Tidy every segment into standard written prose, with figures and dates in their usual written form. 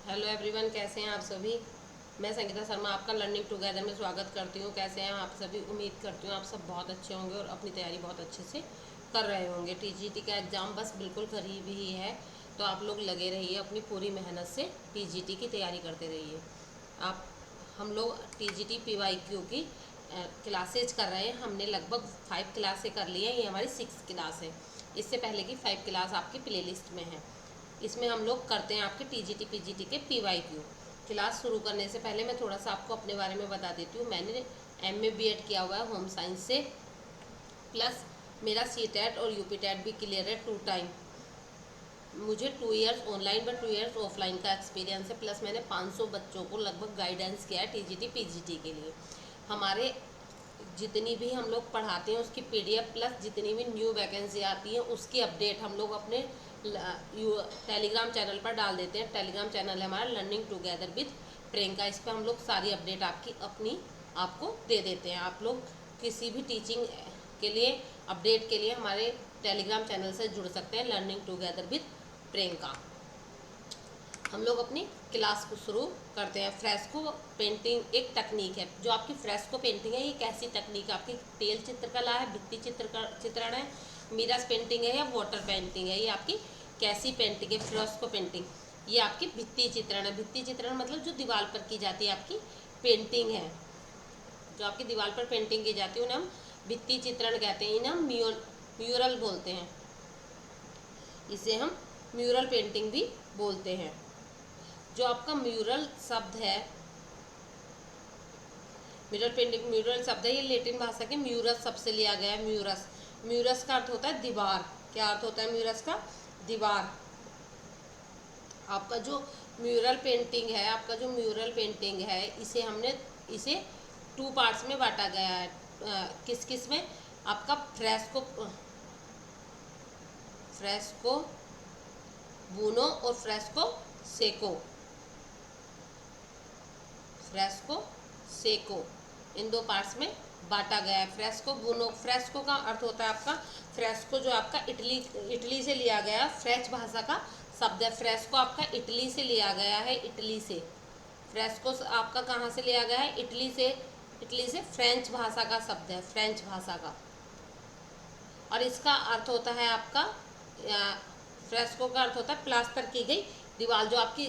Hello everyone, कैसे हैं आप सभी। मैं संगीता शर्मा आपका लर्निंग टुगेदर में स्वागत करती हूँ। कैसे हैं आप सभी। उम्मीद करती हूँ आप सब बहुत अच्छे होंगे और अपनी तैयारी बहुत अच्छे से कर रहे होंगे। टीजीटी का एग्ज़ाम बस बिल्कुल करीब ही है, तो आप लोग लगे रहिए, अपनी पूरी मेहनत से टीजीटी की तैयारी करते रहिए। आप हम लोग टीजीटी पीवाईक्यू की क्लासेज कर रहे हैं। हमने लगभग 5 क्लासें कर ली हैं, ये हमारी 6 क्लास है। इससे पहले की 5 क्लास आपकी प्लेलिस्ट में है। इसमें हम लोग करते हैं आपके टीजीटी पीजीटी के पीवाईक्यू। क्लास शुरू करने से पहले मैं थोड़ा सा आपको अपने बारे में बता देती हूँ। मैंने एमए बीएड किया हुआ है होम साइंस से, प्लस मेरा सीटेट और यूपीटेट भी क्लियर है 2 टाइम। मुझे 2 इयर्स ऑनलाइन व 2 इयर्स ऑफलाइन का एक्सपीरियंस है, प्लस मैंने 500 बच्चों को लगभग गाइडेंस किया है टीजीटी पीजीटी के लिए। हमारे जितनी भी हम लोग पढ़ाते हैं उसकी पीडीएफ प्लस जितनी भी न्यू वैकेंसी आती है उसकी अपडेट हम लोग अपने टेलीग्राम चैनल पर डाल देते हैं। टेलीग्राम चैनल है हमारा लर्निंग टुगेदर विद प्रियंका। इस पर हम लोग सारी अपडेट आपको दे देते हैं। आप लोग किसी भी टीचिंग के लिए अपडेट के लिए हमारे टेलीग्राम चैनल से जुड़ सकते हैं, लर्निंग टुगेदर विद प्रियंका। हम लोग अपनी क्लास को शुरू करते हैं। फ्रेस्को पेंटिंग एक तकनीक है। जो आपकी फ्रेस्को पेंटिंग है, ये कैसी तकनीक है। आपकी तेल चित्रकला है, भित्ति चित्रण है, मिरर पेंटिंग है या वाटर पेंटिंग है। ये आपकी कैसी पेंटिंग है। फ्रेस्को पेंटिंग ये आपकी भित्ति चित्रण है। भित्ति चित्रण मतलब जो दीवार पर की जाती है आपकी पेंटिंग है। जो आपकी दीवार पर पेंटिंग की जाती है उन्हें हम भित्ति चित्रण कहते हैं। इन्हें हम म्यूरल बोलते हैं। इसे हम म्यूरल पेंटिंग भी बोलते हैं। जो आपका म्यूरल शब्द है, म्यूरल शब्द है, ये लेटिन भाषा के म्यूरस शब्द से लिया गया है। म्यूरस का अर्थ होता है दीवार। क्या अर्थ होता है म्यूरस का। दीवार। आपका जो म्यूरल पेंटिंग है इसे 2 पार्ट्स में बांटा गया है। किस किस में। आपका फ्रेस्को बूनो और फ्रेस्को सेको इन 2 पार्ट्स में बांटा गया है। Fresco buono. फ्रेस्को का अर्थ होता है आपका, फ्रेस्को जो आपका इटली से लिया गया, फ्रेंच भाषा का शब्द है। फ्रेस्को आपका इटली से लिया गया है। इटली से फ्रेस्को आपका कहाँ से लिया गया है। इटली से फ्रेंच भाषा का शब्द है, फ्रेंच भाषा का। और इसका अर्थ होता है आपका, फ्रेस्को का अर्थ होता है प्लास्टर की गई दीवार। जो आपकी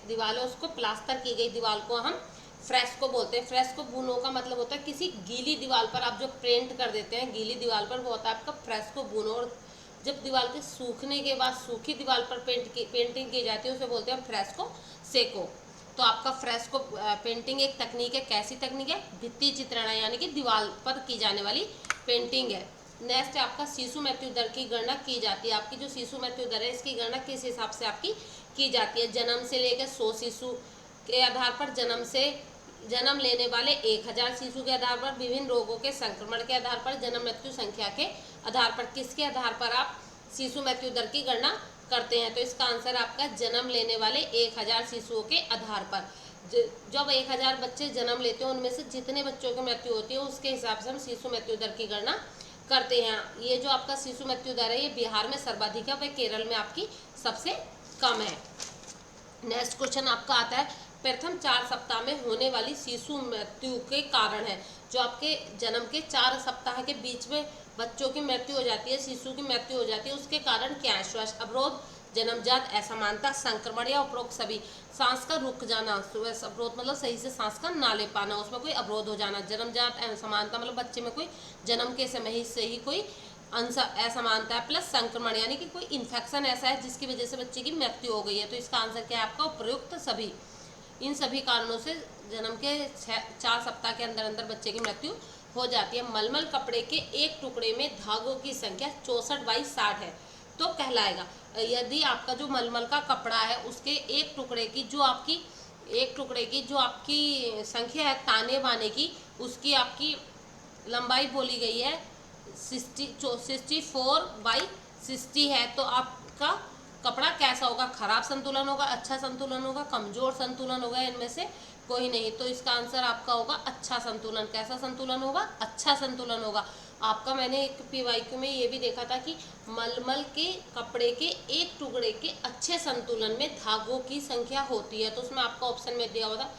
दीवार है उसको प्लास्टर की गई दीवार को हम फ्रेस्को बोलते हैं। फ्रेस्को बूनो का मतलब होता है किसी गीली दीवार पर आप जो पेंट कर देते हैं गीली दीवार पर, वो होता है आपका फ्रेस्को बूनो। और जब दीवार के सूखने के बाद सूखी दीवार पर पेंटिंग की जाती है उसे बोलते हैं फ्रेस्को सेको। तो आपका फ्रेस्को पेंटिंग एक तकनीक है। कैसी तकनीक है। भित्ति चित्रण है, यानी कि दीवार पर की जाने वाली पेंटिंग है। नेक्स्ट आपका शिशु मृत्यु दर की गणना की जाती है। आपकी जो शिशु मृत्यु दर है इसकी गणना किस हिसाब से आपकी की जाती है। जन्म से लेकर 100 शिशु के आधार पर, जन्म लेने वाले 1000 शिशु के आधार पर, विभिन्न रोगों के संक्रमण के आधार पर, जन्म मृत्यु संख्या के आधार पर, किसके आधार पर आप शिशु मृत्यु दर की गणना करते हैं। तो इसका आंसर आपका जन्म लेने वाले 1000 शिशुओं के आधार पर। जब 1000 बच्चे जन्म लेते हैं उनमें से जितने बच्चों की मृत्यु होती है उसके हिसाब से हम शिशु मृत्यु दर की गणना करते हैं। ये जो आपका शिशु मृत्यु दर है ये बिहार में सर्वाधिक है, वह केरल में आपकी सबसे कम है। नेक्स्ट क्वेश्चन आपका आता है, प्रथम 4 सप्ताह में होने वाली शिशु मृत्यु के कारण है। जो आपके जन्म के 4 सप्ताह के बीच में बच्चों की मृत्यु हो जाती है, शिशु की मृत्यु हो जाती है, उसके कारण क्या है। श्वास अवरोध, जन्मजात असमानता, संक्रमण या उपरोक्त सभी। सांस का रुक जाना, अवरोध मतलब सही से सांस का ना ले पाना, उसमें कोई अवरोध हो जाना। जन्मजात असमानता मतलब बच्चे में कोई जन्म के समय से ही कोई असमानता है, प्लस संक्रमण यानी कि कोई इन्फेक्शन ऐसा है जिसकी वजह से बच्चे की मृत्यु हो गई है। तो इसका आंसर क्या है आपका उपयुक्त सभी। इन सभी कारणों से जन्म के 4 सप्ताह के अंदर अंदर बच्चे की मृत्यु हो जाती है। मलमल कपड़े के एक टुकड़े में धागों की संख्या 64/60 है तो कहलाएगा। यदि आपका जो मलमल का कपड़ा है उसके एक टुकड़े की जो आपकी संख्या है ताने बाने की, उसकी आपकी लंबाई बोली गई है 64/60 है, तो आपका कपड़ा कैसा होगा। खराब संतुलन होगा, अच्छा संतुलन होगा, कमजोर संतुलन होगा, इनमें से कोई नहीं। तो इसका आंसर आपका होगा अच्छा संतुलन। कैसा संतुलन होगा। अच्छा संतुलन होगा। आपका मैंने एक पीवाईक्यू में ये भी देखा था कि मलमल के कपड़े के एक टुकड़े के अच्छे संतुलन में धागों की संख्या होती है, तो उसमें आपका ऑप्शन में दिया हुआ था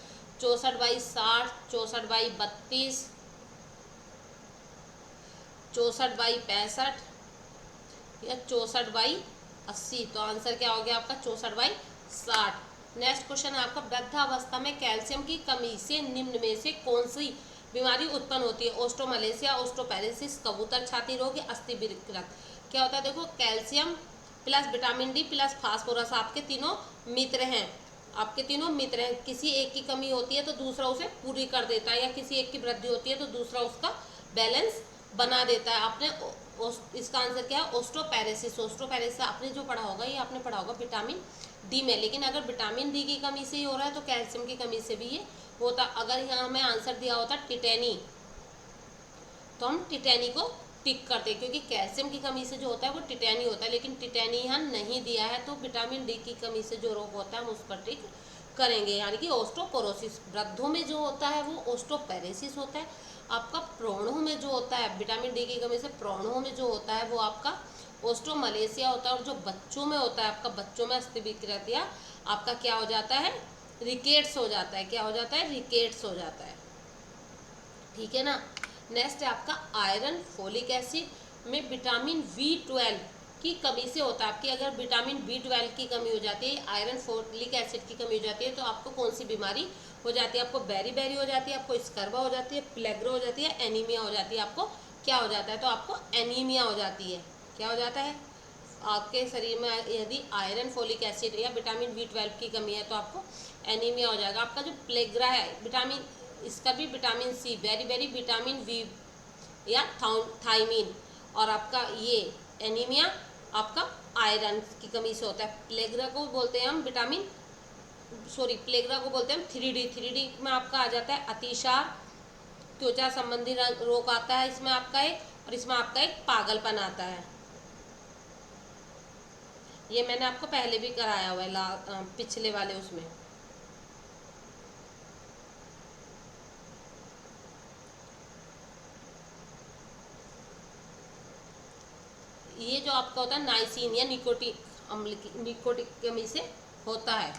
64/60, 64/32, 64/65 या 64/80। तो आंसर क्या हो गया आपका 64/60। नेक्स्ट क्वेश्चन है आपका, वृद्धावस्था में कैल्शियम की कमी से निम्न में से कौन सी बीमारी उत्पन्न होती है? ओस्टोमलेशिया, ओस्टोपैरेसिस, कबूतर छाती रोग या अस्थि विकृत। क्या होता है देखो, calcium plus vitamin D plus phosphorus आपके तीनों मित्र हैं, आपके तीनों मित्र हैं। किसी एक की कमी होती है तो दूसरा उसे पूरी कर देता है, या किसी एक की वृद्धि होती है तो दूसरा उसका बैलेंस बना देता है। आपने इसका आंसर क्या है? ओस्टोपैरेसिस। ओस्टोपैरेसिस आपने जो पढ़ा होगा, ये आपने पढ़ा होगा विटामिन डी में, लेकिन अगर विटामिन डी की कमी से ही हो रहा है तो कैल्शियम की कमी से भी ये होता। अगर यहाँ हमें आंसर दिया होता टिटेनी, तो हम टिटेनी को टिक करते, क्योंकि कैल्शियम की कमी से जो होता है वो टिटेनी होता है, लेकिन टिटेनी यहाँ नहीं दिया है, तो विटामिन डी की कमी से जो रोग होता है हम उस पर टिक करेंगे, यानी कि ओस्टोपोरोसिस। वृद्धों में जो होता है वो ओस्टोपैरेसिस होता है। आपका प्रोणों में जो होता है विटामिन डी की कमी से, प्रोणों में जो होता है वो आपका ओस्टोमलेशिया होता है। और जो बच्चों में होता है, आपका बच्चों में अस्थि विकृत या आपका क्या हो जाता है? रिकेट्स हो जाता है। क्या हो जाता है? रिकेट्स हो जाता है। ठीक है ना। नेक्स्ट है आपका आयरन फोलिक एसिड में विटामिन B12 की कमी से होता है। आपकी अगर विटामिन B12 की कमी हो जाती है, आयरन फोलिक एसिड की कमी हो जाती है, तो आपको कौन सी बीमारी हो जाती है? आपको बेरी हो जाती है, आपको स्कर्वा हो जाती है, प्लेग्रा हो जाती है, एनीमिया हो जाती है। आपको क्या हो जाता है? तो आपको एनीमिया हो जाती है। क्या हो जाता है? आपके शरीर में यदि आयरन फोलिक एसिड या विटामिन B12 की कमी है तो आपको एनीमिया हो जाएगा। आपका जो प्लेग्रा है विटामिन, इसका भी vitamin C, very vitamin V या थाइमीन, और आपका ये एनीमिया आपका आयरन की कमी से होता है। प्लेग्रा को बोलते हैं हम विटामिन, सॉरी प्लेग्रा को बोलते हैं हम 3D। 3D में आपका आ जाता है अतिसार, त्वचा संबंधी रोग आता है इसमें आपका एक, और इसमें आपका एक पागलपन आता है। ये मैंने आपको पहले भी कराया हुआ है पिछले वाले उसमें। ये जो आपका होता है नाइसिन या निकोटिक अम्ल की, निकोटिक कमी से होता है।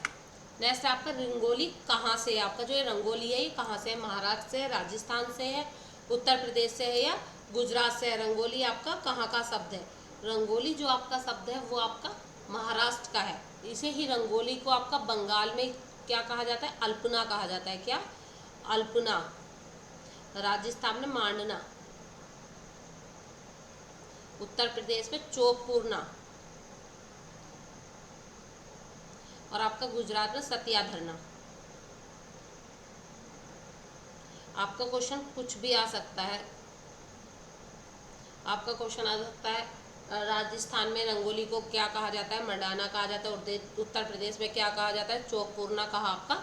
नेक्स्ट आपका रंगोली कहाँ से है? आपका जो ये रंगोली है ये कहाँ से है? महाराष्ट्र से है, राजस्थान से है, उत्तर प्रदेश से है या गुजरात से है? रंगोली आपका कहाँ का शब्द है? रंगोली जो आपका शब्द है वो आपका महाराष्ट्र का है। इसे ही रंगोली को आपका बंगाल में क्या कहा जाता है? अल्पना कहा जाता है। क्या? अल्पना। राजस्थान में मांडना, उत्तर प्रदेश में चौकपूर्णा, और आपका गुजरात में सतिया धरना। आपका क्वेश्चन कुछ भी आ सकता है। आपका क्वेश्चन आ सकता है राजस्थान में रंगोली को क्या कहा जाता है? मंडाना कहा जाता है। और उत्तर प्रदेश में क्या कहा जाता है? चौकपूर्णा कहा आपका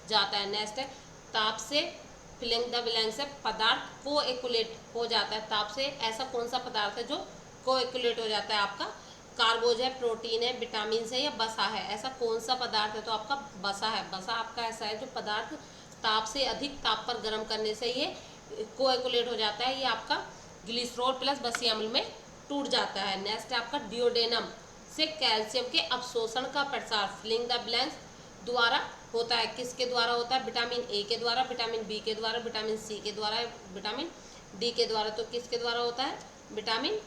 जाता है। नेक्स्ट है ताप से फिलिंग द ब्लैंक से पदार्थ को एक्युलेट हो जाता है। ताप से ऐसा कौन सा पदार्थ है जो को एक्युलेट हो जाता है? आपका कार्बोज है, प्रोटीन है, विटामिन है या बसा है? ऐसा कौन सा पदार्थ है? तो आपका बसा है। बसा आपका ऐसा है जो पदार्थ ताप से अधिक ताप पर गर्म करने से ये कोएगुलेट हो जाता है। ये आपका ग्लिसरॉल प्लस बसी अम्ल में टूट जाता है। नेक्स्ट है आपका डिओडेनम से कैल्शियम के अवशोषण का प्रसार फिलिंग द ब्लैंक्स द्वारा होता है। किसके द्वारा होता है? विटामिन ए के द्वारा, विटामिन बी के द्वारा, विटामिन सी के द्वारा, विटामिन डी के द्वारा। तो किसके द्वारा होता है? विटामिन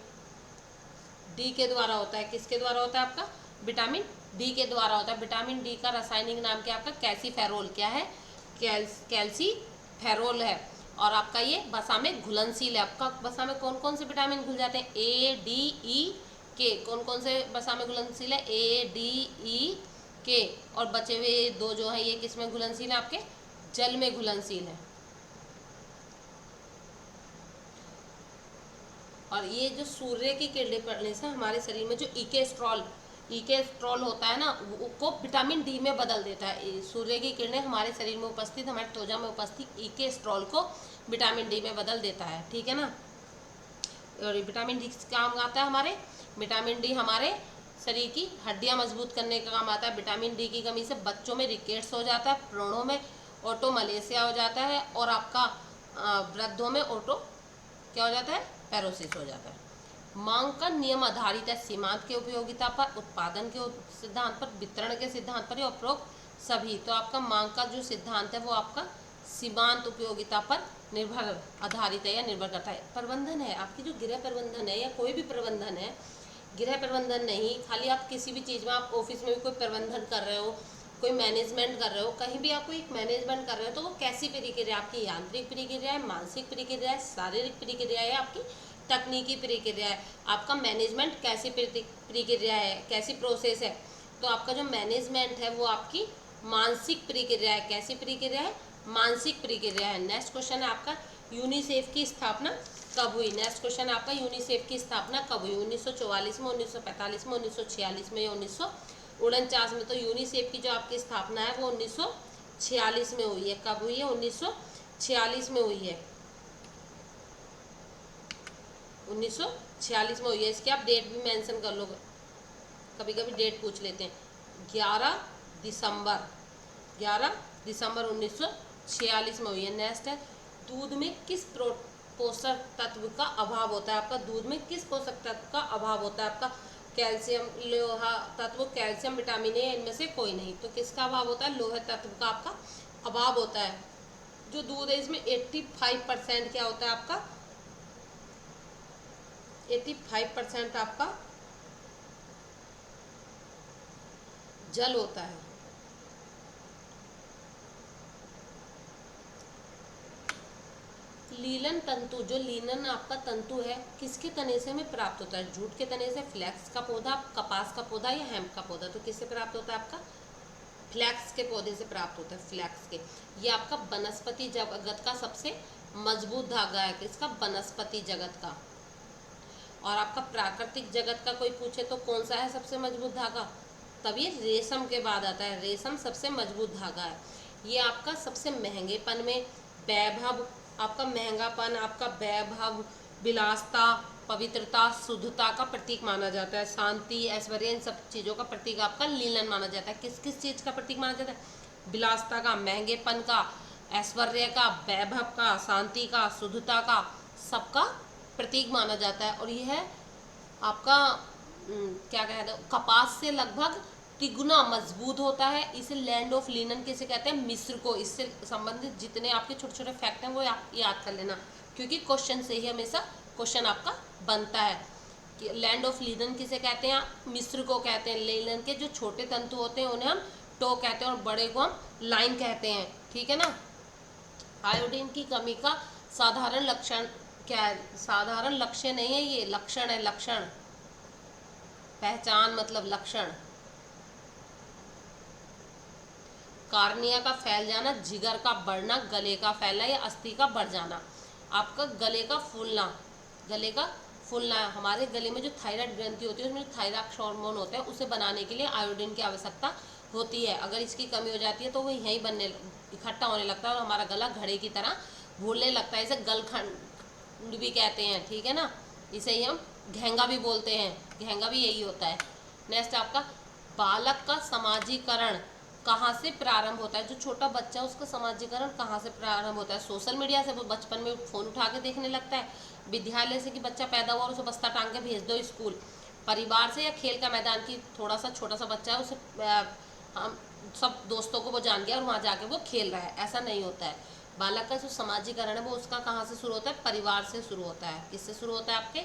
डी के द्वारा होता है। किसके द्वारा होता है? आपका विटामिन डी के द्वारा होता है। विटामिन डी का रासायनिक नाम क्या है? आपका कैल्सीफेरोल। क्या है? कैल्सीफेरोल है। और आपका ये बसा में घुलनशील है। आपका बसा में कौन कौन से विटामिन घुल जाते हैं? ए, डी, ई, के। कौन कौन से बसा में घुलनशील है? ए, डी, ई, के। और बचे हुए दो जो है ये किस में घुलनशील है? आपके जल में घुलनशील है। और ये जो सूर्य की किरणें पड़ने से हमारे शरीर में जो इकेस्ट्रॉल होता है ना, वो विटामिन डी में बदल देता है। सूर्य की किरणें हमारे शरीर में उपस्थित, हमारे त्वचा में उपस्थित इकेस्ट्रॉल को विटामिन डी में बदल देता है। ठीक है ना। और विटामिन डी काम आता है हमारे, विटामिन डी हमारे शरीर की हड्डियां मजबूत करने का काम आता है। विटामिन डी की कमी से बच्चों में रिकेट्स हो जाता है, प्रोणों में ओटोमलेशिया हो जाता है, और आपका वृद्धों में क्या हो जाता है? पैरोसिस हो जाता है। मांग का नियम आधारित है सीमांत के उपयोगिता पर, उत्पादन के सिद्धांत पर, वितरण के सिद्धांत पर या उपरोक्त सभी। तो आपका मांग का जो सिद्धांत है वो आपका सीमांत उपयोगिता पर निर्भर आधारित है या निर्भर करता है। प्रबंधन है आपकी जो गृह प्रबंधन है या कोई भी प्रबंधन है, गृह प्रबंधन नहीं, खाली आप किसी भी चीज़ में, आप ऑफिस में भी कोई प्रबंधन कर रहे हो, कोई मैनेजमेंट कर रहे हो, कहीं भी आप कोई एक मैनेजमेंट कर रहे हो, तो वो कैसी प्रक्रिया, आपकी यांत्रिक प्रक्रिया है, मानसिक प्रक्रिया है, शारीरिक प्रक्रिया है, आपकी तकनीकी प्रक्रिया है। आपका मैनेजमेंट कैसी प्रक्रिया है, कैसी प्रोसेस है, तो आपका जो मैनेजमेंट है वो आपकी मानसिक प्रक्रिया है। कैसी प्रक्रिया है? मानसिक प्रक्रिया है। नेक्स्ट क्वेश्चन है आपका यूनिसेफ की स्थापना कब हुई? नेक्स्ट क्वेश्चन आपका यूनिसेफ की स्थापना कब हुई? 1944 में, 1945 में, 1946 में या 1949 में? तो यूनिसेफ की जो आपकी स्थापना है वो 1946 में हुई है। कब हुई है? 1946 में हुई है। 1946 में हुई है। इसकी आप डेट भी मेंशन कर लो, कभी कभी डेट पूछ लेते हैं। 11 दिसंबर 1946 में हुई है। नेक्स्ट है दूध में किस पोषक तत्व का अभाव होता है? आपका दूध में किस पोषक तत्व का अभाव होता है? आपका कैल्शियम, लोहा तत्व, कैल्शियम, विटामिन ए, इनमें से कोई नहीं। तो किसका अभाव होता है? लोहे तत्व का आपका अभाव होता है। जो दूध है इसमें 85% क्या होता है आपका? 85% आपका जल होता है। लीलन तंतु, जो लीलन आपका तंतु है किसके तने से हमें प्राप्त होता है? जूट के तने से, फ्लैक्स का पौधा, कपास का पौधा या हेम्प का पौधा? तो किससे प्राप्त होता है? आपका फ्लैक्स के पौधे से प्राप्त होता है, फ्लैक्स के। ये आपका वनस्पति जगत का सबसे मजबूत धागा है, किसका? वनस्पति जगत का। और आपका प्राकृतिक जगत का कोई पूछे तो कौन सा है सबसे मजबूत धागा? तब ये रेशम के बाद आता है। रेशम सबसे मजबूत धागा है। ये आपका सबसे महंगेपन में वैभव, आपका महंगापन, आपका वैभव, विलासता, पवित्रता, शुद्धता का प्रतीक माना जाता है। शांति, ऐश्वर्य, इन सब चीज़ों का प्रतीक आपका लीलन माना जाता है। किस किस चीज़ का प्रतीक माना जाता है? विलासता का, महंगेपन का, ऐश्वर्य का, वैभव का, शांति का, शुद्धता का, सबका प्रतीक माना जाता है। और यह आपका क्या कहते हैं, कपास से लगभग तिगुना मजबूत होता है। इसे लैंड ऑफ लिनन किसे कहते हैं? मिस्र को। इससे संबंधित जितने आपके छोटे छोटे फैक्ट हैं वो आप याद कर लेना, क्योंकि क्वेश्चन से ही हमेशा क्वेश्चन आपका बनता है कि लैंड ऑफ लिनन किसे कहते हैं? मिस्र को कहते हैं। लिनन के जो छोटे तंतु होते हैं उन्हें हम टो कहते हैं और बड़े को हम लाइन कहते हैं, ठीक है ना। आयोडीन की कमी का साधारण लक्षण क्या है? साधारण लक्षण नहीं है, ये लक्षण है, लक्षण। पहचान मतलब लक्षण। कार्निया का फैल जाना, जिगर का बढ़ना, गले का फैलना या अस्थि का बढ़ जाना। आपका गले का फूलना, गले का फूलना, हमारे गले में जो थायराइड ग्रंथि होती है उसमें जो थायराक्स हार्मोन होता है उसे बनाने के लिए आयोडीन की आवश्यकता होती है। अगर इसकी कमी हो जाती है तो वो यहीं बनने, इकट्ठा होने लगता है और हमारा गला घड़े की तरह भूलने लगता है। इसे गलखंड भी कहते हैं, ठीक है ना। इसे ही हम घेंगा भी बोलते हैं, घेंगा भी यही होता है। नेक्स्ट आपका बालक का समाजीकरण कहाँ से प्रारंभ होता है? जो छोटा बच्चा है उसका समाजीकरण कहाँ से प्रारंभ होता है? सोशल मीडिया से। वो बचपन में फ़ोन उठा के देखने लगता है। विद्यालय से कि बच्चा पैदा हुआ और उसे बस्ता टांग के भेज दो स्कूल। परिवार से या खेल का मैदान की, थोड़ा सा छोटा सा बच्चा है उसे हम सब दोस्तों को वो जान गया और वहाँ जाके वो खेल रहा है, ऐसा नहीं होता है। बालक का जो समाजीकरण है वो उसका कहाँ से शुरू होता है? परिवार से शुरू होता है। किससे शुरू होता है? आपके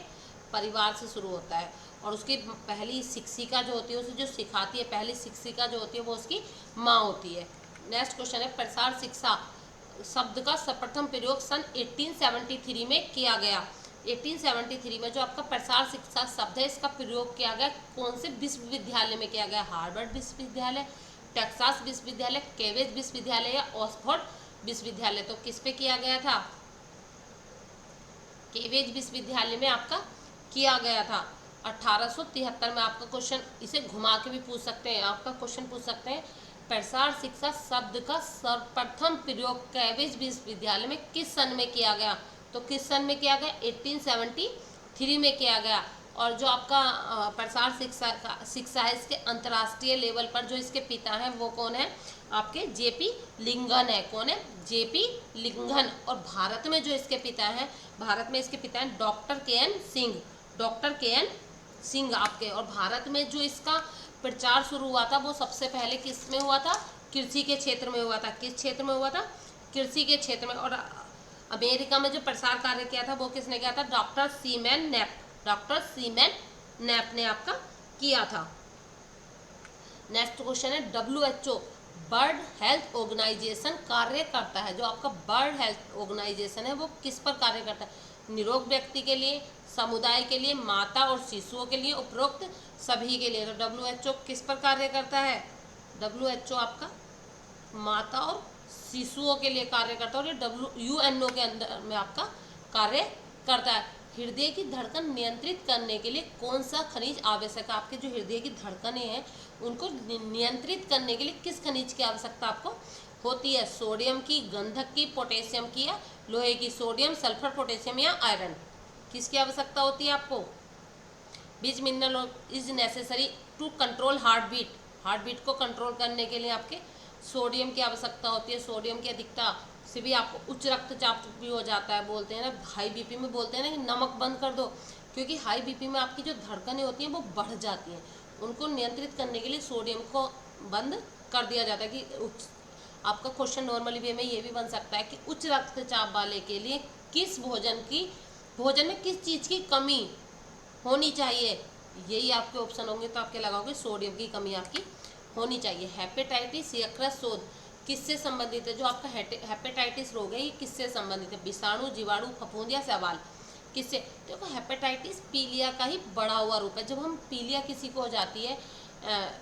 परिवार से शुरू होता है। और उसकी पहली शिक्षिका जो होती है, उसे जो सिखाती है, पहली शिक्षिका जो होती है वो उसकी माँ होती है। नेक्स्ट क्वेश्चन है प्रसार शिक्षा शब्द का सर्वप्रथम प्रयोग सन 1873 में किया गया। 1873 में जो आपका प्रसार शिक्षा शब्द है इसका प्रयोग किया गया कौन से विश्वविद्यालय में किया गया? हार्वर्ड विश्वविद्यालय, टेक्सास विश्वविद्यालय, केम्ब्रिज विश्वविद्यालय या ऑक्सफोर्ड विश्वविद्यालय? तो किस पे किया गया था? केम्ब्रिज विश्वविद्यालय में आपका किया गया था 1873 में। आपका क्वेश्चन इसे घुमा के भी पूछ सकते हैं, आपका क्वेश्चन पूछ सकते हैं प्रसार शिक्षा शब्द का सर्वप्रथम प्रयोग केम्ब्रिज विश्वविद्यालय में किस सन में किया गया? तो किस सन में किया गया? 1873 में किया गया। और जो आपका प्रसार शिक्षा है इसके अंतर्राष्ट्रीय लेवल पर जो इसके पिता हैं वो कौन है, आपके जेपी लिंगन है। कौन है, जेपी लिंगन। और भारत में जो इसके पिता हैं, भारत में इसके पिता हैं डॉक्टर के एन सिंह, डॉक्टर के एन सिंह आपके। और भारत में जो इसका प्रचार शुरू हुआ था वो सबसे पहले किस में हुआ था, कृषि के क्षेत्र में हुआ था। किस क्षेत्र में हुआ था, कृषि के क्षेत्र में। और अमेरिका में जो प्रसार कार्य किया था वो किसने किया था, doctor Seaman Knapp, doctor Seaman Knapp ने आपका किया था। नेक्स्ट क्वेश्चन है WHO बर्ड हेल्थ ऑर्गेनाइजेशन कार्य करता है, जो आपका बर्ड हेल्थ ऑर्गेनाइजेशन है वो किस पर कार्य करता है, निरोग व्यक्ति के लिए, समुदाय के लिए, माता और शिशुओं के लिए, उपरोक्त सभी के लिए। तो WHO किस पर कार्य करता है, WHO आपका माता और शिशुओं के लिए कार्य करता है। और ये UNO के अंदर में आपका कार्य करता है। हृदय की धड़कन नियंत्रित करने के लिए कौन सा खनिज आवश्यक है, आपके जो हृदय की धड़कनें हैं उनको नियंत्रित करने के लिए किस खनिज की आवश्यकता आपको होती है, सोडियम की, गंधक की, पोटेशियम की या लोहे की। सोडियम, सल्फर, पोटेशियम या आयरन, किसकी आवश्यकता होती है आपको। Which mineral is necessary to control heart beat, heart beat को कंट्रोल करने के लिए आपके सोडियम की आवश्यकता होती है। सोडियम की अधिकता से भी आपको उच्च रक्तचाप भी हो जाता है। बोलते हैं ना हाई बीपी में, बोलते हैं ना कि नमक बंद कर दो, क्योंकि हाई बीपी में आपकी जो धड़कनें होती हैं वो बढ़ जाती हैं। उनको नियंत्रित करने के लिए सोडियम को बंद कर दिया जाता है। कि आपका क्वेश्चन नॉर्मली वे में ये भी बन सकता है कि उच्च रक्तचाप वाले के लिए किस भोजन में किस चीज़ की कमी होनी चाहिए, यही आपके ऑप्शन होंगे। तो आपके लगाओगे सोडियम की कमी आपकी होनी चाहिए। हेपेटाइटिस यकृत शोथ किससे संबंधित है, जो आपका हेपेटाइटिस रोग है ये किससे संबंधित है, विषाणु, जीवाणु, फफूंद या सवाल, किससे। देखो हेपेटाइटिस पीलिया का ही बढ़ा हुआ रूप है। जब हम पीलिया किसी को हो जाती है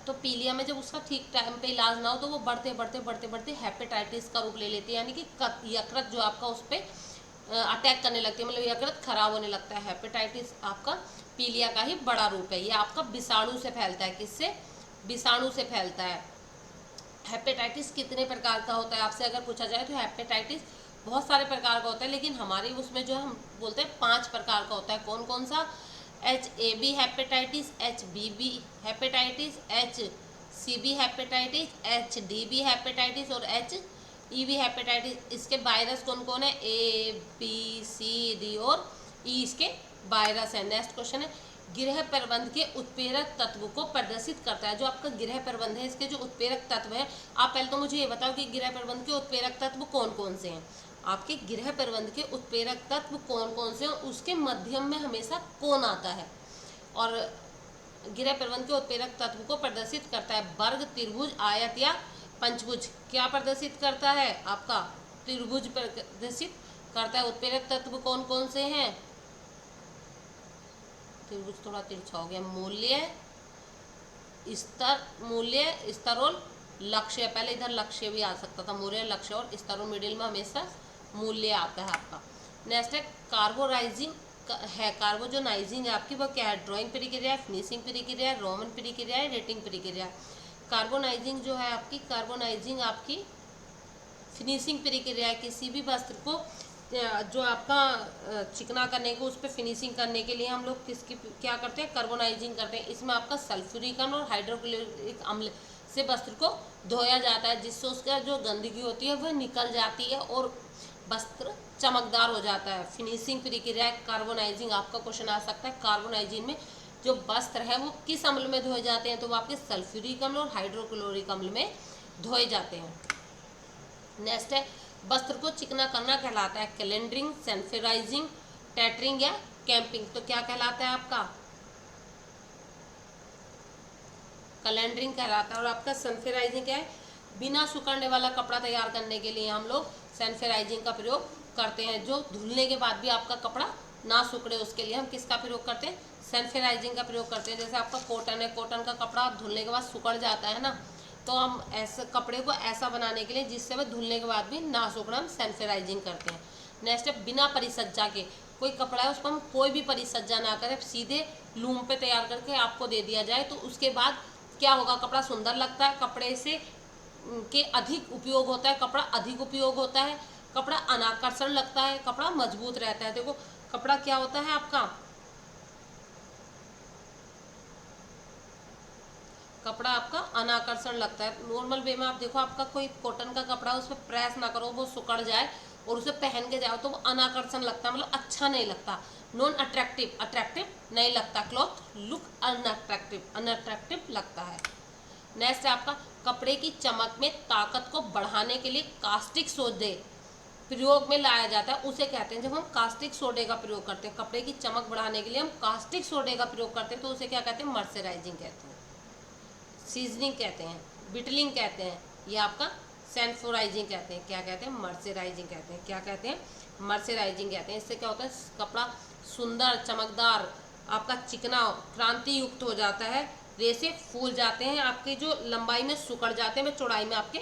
तो पीलिया में जब उसका ठीक टाइम पे इलाज ना हो तो वो बढ़ते बढ़ते बढ़ते बढ़ते हेपेटाइटिस का रूप ले लेती है, यानी कि यकृत जो आपका उस पर अटैक करने लगती है, मतलब यकृत खराब होने लगता है। हेपेटाइटिस आपका पीलिया का ही बड़ा रूप है। ये आपका विषाणु से फैलता है, किससे, विषाणु से फैलता है। हेपेटाइटिस कितने प्रकार का होता है, आपसे अगर पूछा जाए तो हेपेटाइटिस बहुत सारे प्रकार का होता है, लेकिन हमारी उसमें जो हम बोलते हैं 5 प्रकार का होता है। कौन कौन सा, HAB hepatitis, HBB hepatitis, HCB hepatitis, HDB hepatitis और HEB हेपेटाइटिस। इसके वायरस कौन कौन है, ABCD और E इसके वायरस है। नेक्स्ट क्वेश्चन है गृह प्रबंध के उत्प्रेरक तत्व को प्रदर्शित करता है, जो आपका गृह प्रबंध है इसके जो उत्प्रेरक तत्व है। आप पहले तो मुझे ये बताओ कि गृह प्रबंध के उत्प्रेरक तत्व कौन कौन से हैं। आपके गृह प्रबंध के उत्प्रेरक तत्व कौन कौन से हैं, उसके मध्यम में हमेशा कौन आता है। और गृह प्रबंध के उत्प्रेरक तत्व को प्रदर्शित करता है वर्ग, त्रिभुज, आयत या पंचभुज। क्या प्रदर्शित करता है, आपका त्रिभुज प्रदर्शित करता है। उत्प्रेरक तत्व कौन कौन से हैं, त्रिभुज थोड़ा तिरछा हो गया, मूल्य, स्तर और लक्ष्य। पहले इधर लक्ष्य भी आ सकता था, मूल्य, लक्ष्य और स्तर, और मिडिल में हमेशा मूल्य आता है आपका। नेक्स्ट है कार्बोराइजिंग है, कार्बोजोनाइजिंग है आपकी, वो क्या है, ड्राइंग प्रक्रिया, फिनिशिंग प्रक्रिया, रोमन प्रक्रिया है, रेटिंग प्रक्रिया। कार्बोनाइजिंग जो है आपकी, कार्बोनाइजिंग आपकी फिनिशिंग प्रक्रिया है। किसी भी वस्त्र को जो आपका चिकना करने को, उस पर फिनिशिंग करने के लिए हम लोग किसकी क्या करते हैं, कार्बोनाइजिंग करते हैं। इसमें आपका सल्फ्यूरिकन और हाइड्रोक्लोरिक अम्ल से वस्त्र को धोया जाता है, जिससे उसका जो गंदगी होती है वह निकल जाती है और वस्त्र चमकदार हो जाता है। फिनिशिंग प्रक्रिया कार्बोनाइजिंग आपका क्वेश्चन आ सकता है। कार्बोनाइजिंग में जो वस्त्र है वो किस अम्ल में धोए जाते हैं, तो वो आपके सल्फ्यूरिक अम्ल और हाइड्रोक्लोरिक अम्ल में धोए जाते हैं। नेक्स्ट है वस्त्र को चिकना करना कहलाता है कैलेंडरिंग, सल्फ्यूराइजिंग, टैटरिंग या कैंपिंग। तो क्या कहलाता है आपका, कैलेंडरिंग कहलाता है। और आपका सल्फ्यूराइजिंग क्या है, बिना सुखाने वाला कपड़ा तैयार करने के लिए हम लोग सल्फ्यूराइजिंग का प्रयोग करते हैं। जो धुलने के बाद भी आपका कपड़ा ना सुखड़े उसके लिए हम किसका प्रयोग करते हैं, सल्फ्यूराइजिंग का प्रयोग करते हैं। जैसे आपका कॉटन है, कॉटन का कपड़ा धुलने के बाद सुखड़ जाता है ना, तो हम ऐसे कपड़े को ऐसा बनाने के लिए जिससे वह धुलने के बाद भी ना सूखना, हम सल्फ्यूराइजिंग करते हैं। नेक्स्ट है बिना परिसज्जा के, कोई कपड़ा है उसको हम कोई भी परिसज्जा ना करें, सीधे लूम पे तैयार करके आपको दे दिया जाए, तो उसके बाद क्या होगा, कपड़ा सुंदर लगता है, कपड़े से के अधिक उपयोग होता है, कपड़ा अधिक उपयोग होता है, कपड़ा अनाकर्षण लगता है, कपड़ा मजबूत रहता है। देखो कपड़ा क्या होता है आपका, कपड़ा आपका अनाकर्षण लगता है। नॉर्मल वे में आप देखो, आपका कोई कॉटन का कपड़ा उस पर प्रेस ना करो, वो सिकुड़ जाए और उसे पहन के जाओ तो वो अनाकर्षण लगता है, मतलब अच्छा नहीं लगता, नॉन अट्रैक्टिव, अट्रैक्टिव नहीं लगता, क्लॉथ लुक अनअट्रैक्टिव, अनअट्रैक्टिव लगता है। नेक्स्ट है आपका कपड़े की चमक में ताकत को बढ़ाने के लिए कास्टिक सोडे प्रयोग में लाया जाता है, उसे कहते हैं, जब हम कास्टिक सोडे का प्रयोग करते हैं कपड़े की चमक बढ़ाने के लिए, हम कास्टिक सोडे का प्रयोग करते हैं, तो उसे क्या कहते हैं, मर्सराइजिंग कहते हैं, सीजनिंग कहते हैं, बिटलिंग कहते हैं, ये आपका सेंफोराइजिंग कहते हैं, क्या कहते हैं, मर्सराइजिंग कहते हैं, क्या कहते हैं, मर्सराइजिंग कहते हैं। इससे क्या होता है, कपड़ा सुंदर चमकदार आपका चिकना क्रांति युक्त हो जाता है, रेशे फूल जाते हैं, आपके जो लंबाई में सिकुड़ जाते हैं, वे चौड़ाई में आपके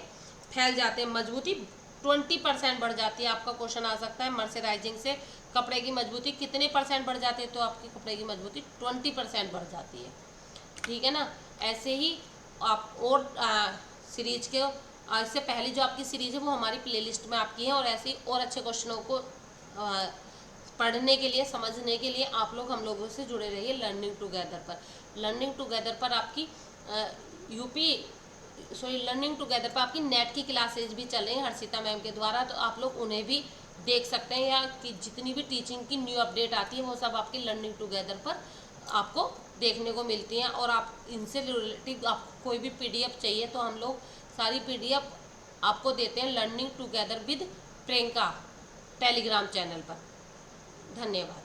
फैल जाते हैं, मजबूती 20% बढ़ जाती है। आपका क्वेश्चन आ सकता है मर्सराइजिंग से कपड़े की मजबूती कितने परसेंट बढ़ जाती है, तो आपके कपड़े की मजबूती 20% बढ़ जाती है, ठीक है ना। ऐसे ही आप और सीरीज के इससे पहले जो आपकी सीरीज है वो हमारी प्लेलिस्ट में आपकी है, और ऐसे ही और अच्छे क्वेश्चनों को पढ़ने के लिए, समझने के लिए आप लोग हम लोगों से जुड़े रहिए लर्निंग टुगेदर पर। लर्निंग टुगेदर पर आपकी लर्निंग टुगेदर पर आपकी नेट की क्लासेज भी चल रही हैं हर्षिता मैम के द्वारा, तो आप लोग उन्हें भी देख सकते हैं, या कि जितनी भी टीचिंग की न्यू अपडेट आती है वो सब आपकी लर्निंग टुगेदर पर आपको देखने को मिलती हैं। और आप इनसे रिलेटेड आपको कोई भी पीडीएफ चाहिए तो हम लोग सारी पीडीएफ आपको देते हैं learning together with Priyanka Telegram channel पर। धन्यवाद।